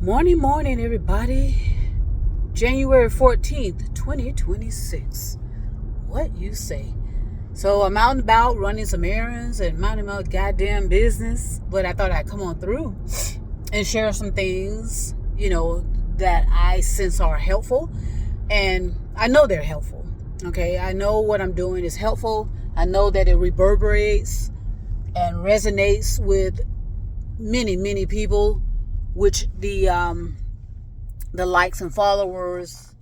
Morning, morning, everybody. January 14th, 2026. What you say? So I'm out and about running some errands and minding my goddamn business. But I thought I'd come on through and share some things, that I sense are helpful. And I know they're helpful. Okay. I know what I'm doing is helpful. I know that it reverberates and resonates with many, many people, which the likes and followers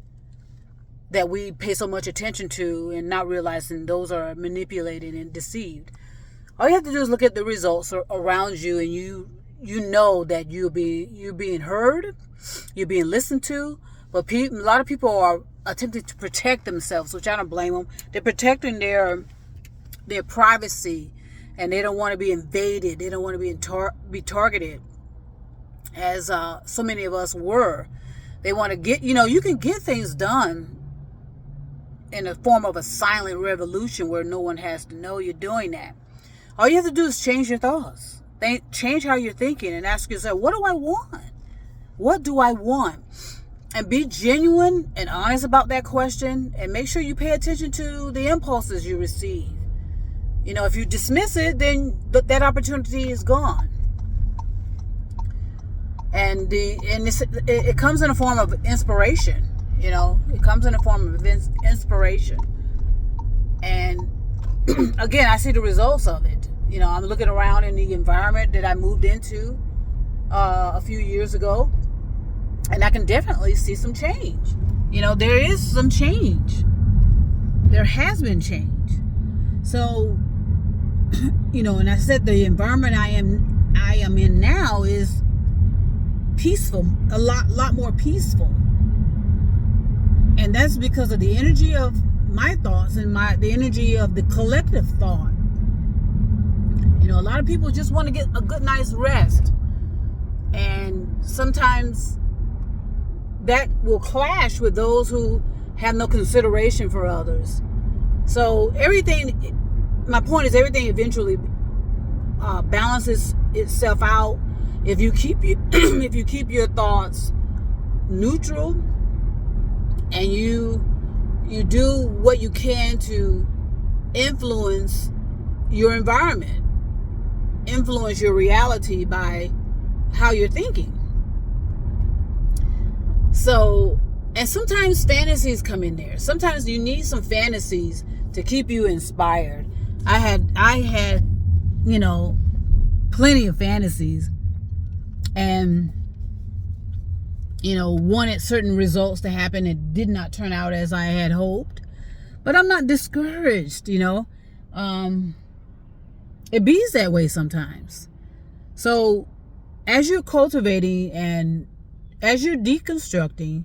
that we pay so much attention to and not realizing those are manipulated and deceived. All you have to do is look at the results around you, and you know that you're being heard, you're being listened to. But a lot of people are attempting to protect themselves, which I don't blame them. They're protecting their privacy, and they don't want to be invaded. They don't want to be targeted, as so many of us were. They want to get, you can get things done in the form of a silent revolution where no one has to know you're doing that. All you have to do is change your thoughts. Change how you're thinking and ask yourself, what do I want? What do I want? And be genuine and honest about that question, and make sure you pay attention to the impulses you receive. If you dismiss it, then that opportunity is gone. And it comes in a form of inspiration. It comes in a form of inspiration. And again, I see the results of it. I'm looking around in the environment that I moved into a few years ago, and I can definitely see some change. There is some change. There has been change. So, and I said the environment I am in now is peaceful, a lot more peaceful. And that's because of the energy of my thoughts and the energy of the collective thought. A lot of people just want to get a good night's rest, and sometimes that will clash with those who have no consideration for others. So my point is, everything eventually balances itself out if you keep your thoughts neutral, and you do what you can to influence your environment, influence your reality by how you're thinking. So, and sometimes fantasies come in there. Sometimes you need some fantasies to keep you inspired. I had plenty of fantasies, and wanted certain results to happen. It did not turn out as I had hoped, but I'm not discouraged. It bees that way sometimes. So as you're cultivating and as you're deconstructing,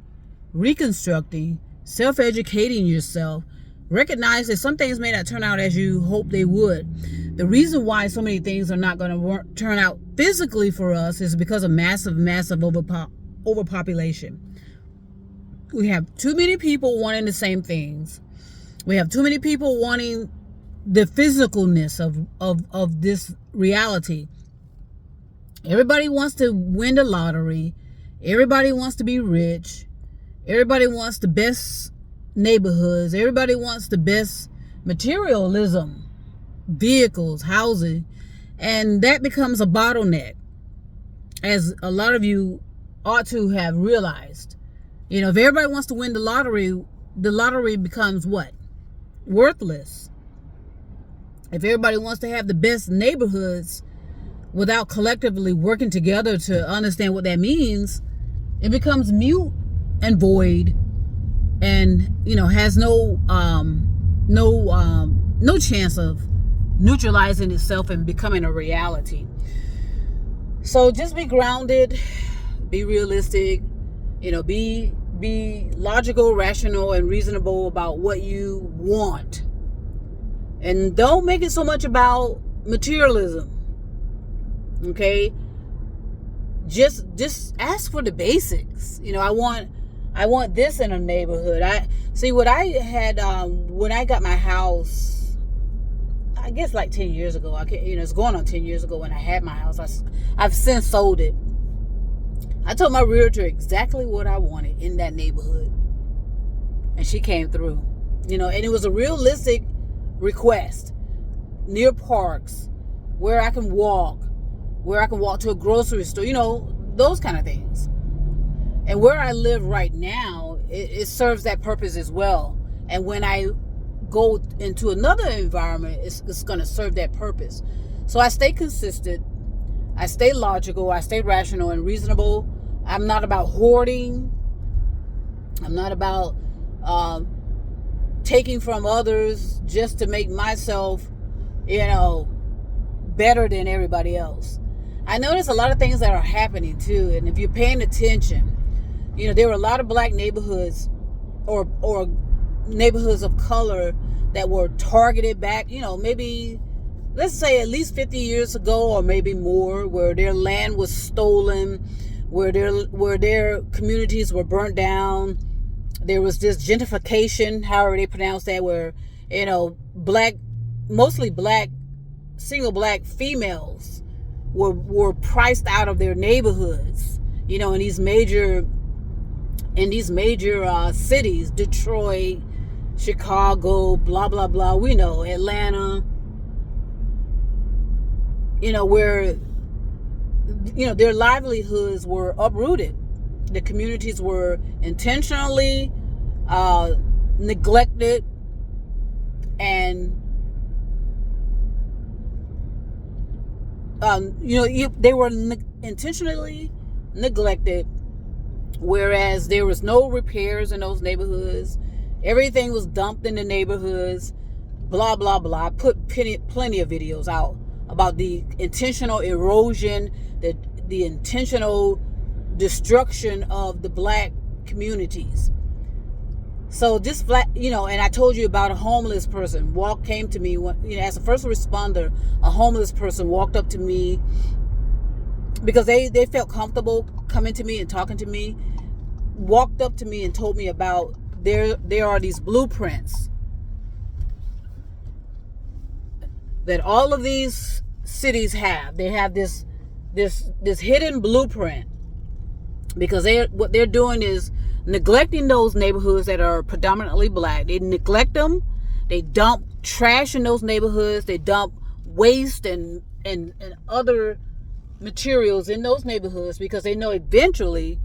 reconstructing, self-educating yourself, recognize that some things may not turn out as you hope they would. The reason why so many things are not going to turn out physically for us is because of massive overpopulation. We have too many people wanting the same things. We have too many people wanting the physicalness of this reality. Everybody wants to win the lottery. Everybody wants to be rich. Everybody wants the best neighborhoods. Everybody wants the best materialism, vehicles, housing, and that becomes a bottleneck, as a lot of you ought to have realized. If everybody wants to win the lottery becomes what? Worthless. If everybody wants to have the best neighborhoods without collectively working together to understand what that means, it becomes mute and void, and has no chance of neutralizing itself and becoming a reality. So just be grounded, be realistic, be logical, rational, and reasonable about what you want. And don't make it so much about materialism. Okay? Just ask for the basics. I want this in a neighborhood. What I had when I got my house, I guess like 10 years ago. It's going on 10 years ago when I had my house. I've since sold it. I told my realtor exactly what I wanted in that neighborhood, and she came through. And it was a realistic request. Near parks, where I can walk to a grocery store, those kind of things. And where I live right now, it serves that purpose as well. And when I go into another environment, it's going to serve that purpose. So I stay consistent, I stay logical, I stay rational and reasonable. I'm not about hoarding. I'm not about taking from others just to make myself, better than everybody else. I notice a lot of things that are happening too, and if you're paying attention, there were a lot of black neighborhoods or neighborhoods of color that were targeted back, maybe let's say at least 50 years ago or maybe more, where their land was stolen, where their communities were burnt down. There was this gentrification, however they pronounce that, where mostly black single black females were priced out of their neighborhoods, in these major cities, Detroit, Chicago, blah blah blah, we know, Atlanta, where their livelihoods were uprooted. The communities were intentionally neglected, and they were intentionally neglected, whereas there was no repairs in those neighborhoods. Everything was dumped in the neighborhoods, blah blah blah. I put plenty of videos out about the intentional erosion, the intentional destruction of the black communities. So this and I told you about a homeless person came to me, as a first responder. A homeless person walked up to me because they felt comfortable coming to me and talking to me, walked up to me and told me about there are these blueprints that all of these cities have. They have this hidden blueprint, because what they're doing is neglecting those neighborhoods that are predominantly black. They neglect them. They dump trash in those neighborhoods. They dump waste and other materials in those neighborhoods, because they know eventually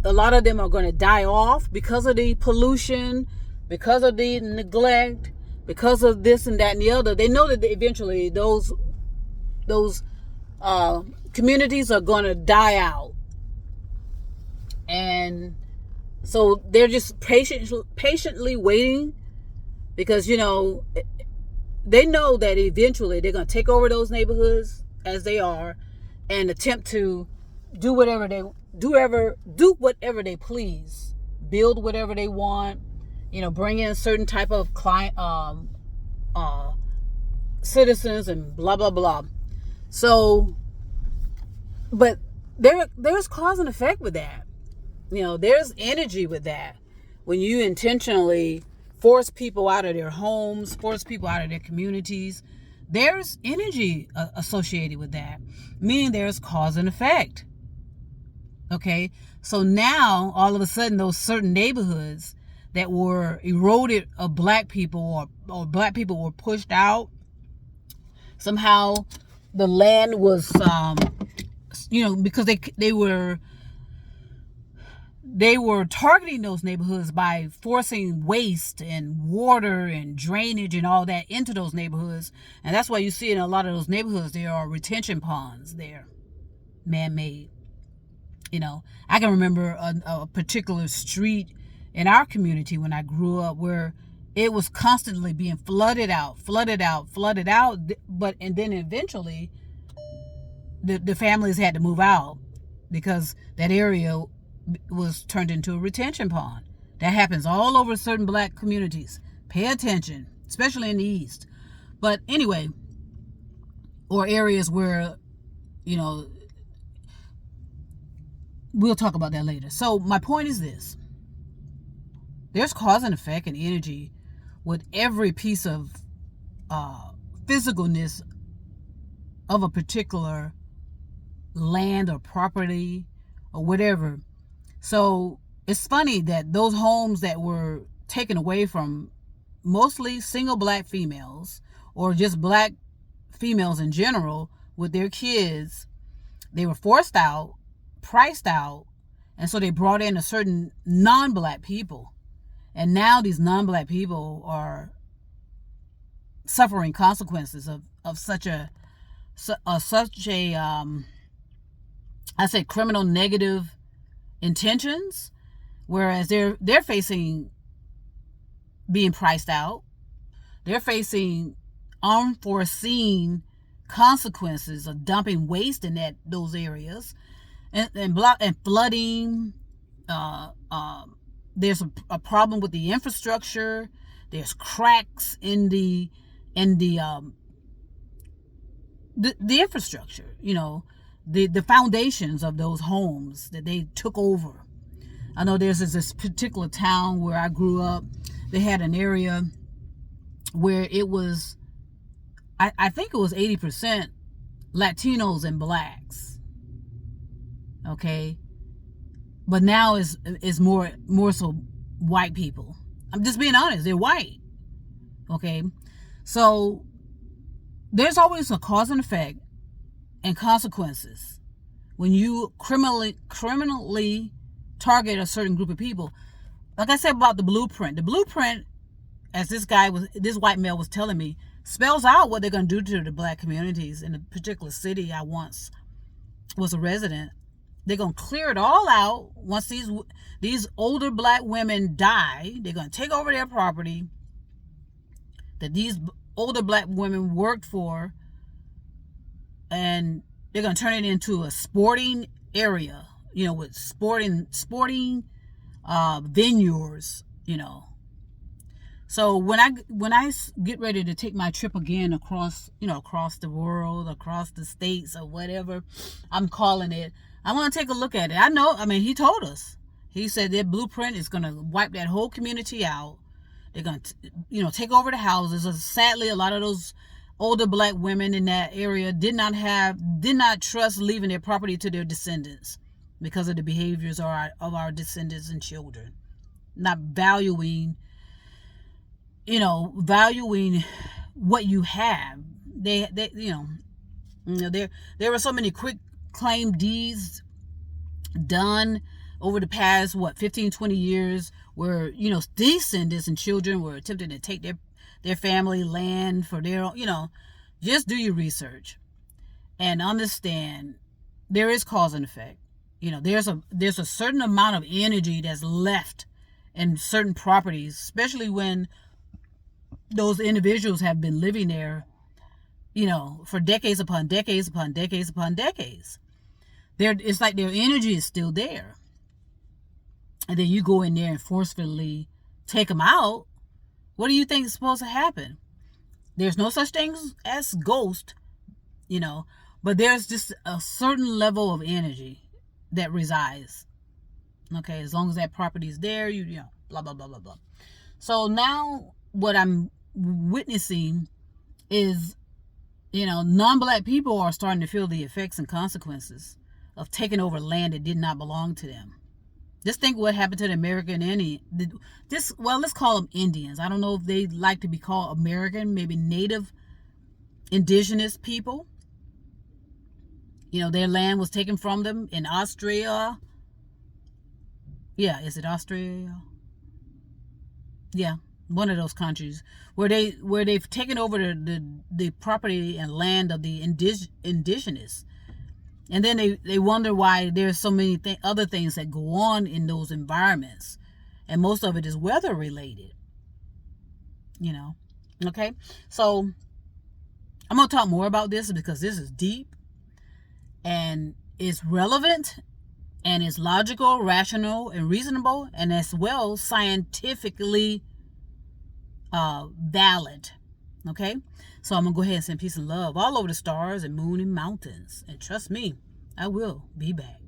a lot of them are going to die off because of the pollution, because of the neglect, because of this and that and the other. They know that eventually those communities are going to die out. And so they're just patiently waiting, because they know that eventually they're going to take over those neighborhoods as they are and attempt to do whatever they please, build whatever they want, bring in a certain type of client citizens and blah blah blah. So, but there's cause and effect with that. There's energy with that. When you intentionally force people out of their homes, force people out of their communities, there's energy associated with that, meaning there's cause and effect. Okay, so now all of a sudden those certain neighborhoods that were eroded of black people, or black people were pushed out, somehow the land was because they were targeting those neighborhoods by forcing waste and water and drainage and all that into those neighborhoods. And that's why you see in a lot of those neighborhoods there are retention ponds there, man-made. I can remember a particular street in our community when I grew up where it was constantly being flooded out. But then eventually the families had to move out because that area was turned into a retention pond. That happens all over certain black communities. Pay attention, especially in the East. But anyway, or areas where, we'll talk about that later. So my point is this. There's cause and effect and energy with every piece of physicalness of a particular land or property or whatever. So it's funny that those homes that were taken away from mostly single black females or just black females in general with their kids, they were forced out, priced out, and so they brought in a certain non-black people. And now these non-black people are suffering consequences of such a I say criminal negative intentions, whereas they're facing being priced out. They're facing unforeseen consequences of dumping waste in those areas and flooding. There's a problem with the infrastructure. There's cracks in the infrastructure. The foundations of those homes that they took over. I know there's this particular town where I grew up. They had an area where it was, I think it was 80% Latinos and blacks. Okay, but now is more so white people. I'm just being honest. They're white. Okay, so there's always a cause and effect and consequences when you criminally target a certain group of people. Like I said about the blueprint, as this white male was telling me, spells out what they're going to do to the black communities in a particular city I once was a resident. They're going to clear it all out. Once these older black women die, they're going to take over their property that these older black women worked for, and they're going to turn it into a sporting area, with sporting venues, So when I get ready to take my trip again across the world, across the states or whatever I'm calling it, I want to take a look at it. He told us. He said their blueprint is going to wipe that whole community out. They're going to, take over the houses. Sadly, a lot of those older black women in that area did not trust leaving their property to their descendants because of the behaviors of our descendants and children, not valuing what you have. There were so many quick claim deeds done over the past 15-20 years where descendants and children were attempting to take their family land for their own. Just do your research and understand there is cause and effect. There's a certain amount of energy that's left in certain properties, especially when those individuals have been living there, for decades upon decades upon decades upon decades. It's like their energy is still there. And then you go in there and forcefully take them out. What do you think is supposed to happen? There's no such thing as ghost, but there's just a certain level of energy that resides. Okay, as long as that property is there, blah, blah, blah, blah, blah. So now what I'm witnessing is, non-black people are starting to feel the effects and consequences of taking over land that did not belong to them. Just think what happened to the American Indian. Let's call them Indians. I don't know if they like to be called American, maybe native indigenous people. Their land was taken from them in Australia. Yeah, is it Australia? Yeah, one of those countries where they've taken over the property and land of the indigenous. And then they wonder why there's so many other things that go on in those environments. And most of it is weather related. Okay? So I'm going to talk more about this because this is deep and it's relevant and it's logical, rational, and reasonable, and as well scientifically valid. Okay? So I'm going to go ahead and send peace and love all over the stars and moon and mountains. And trust me, I will be back.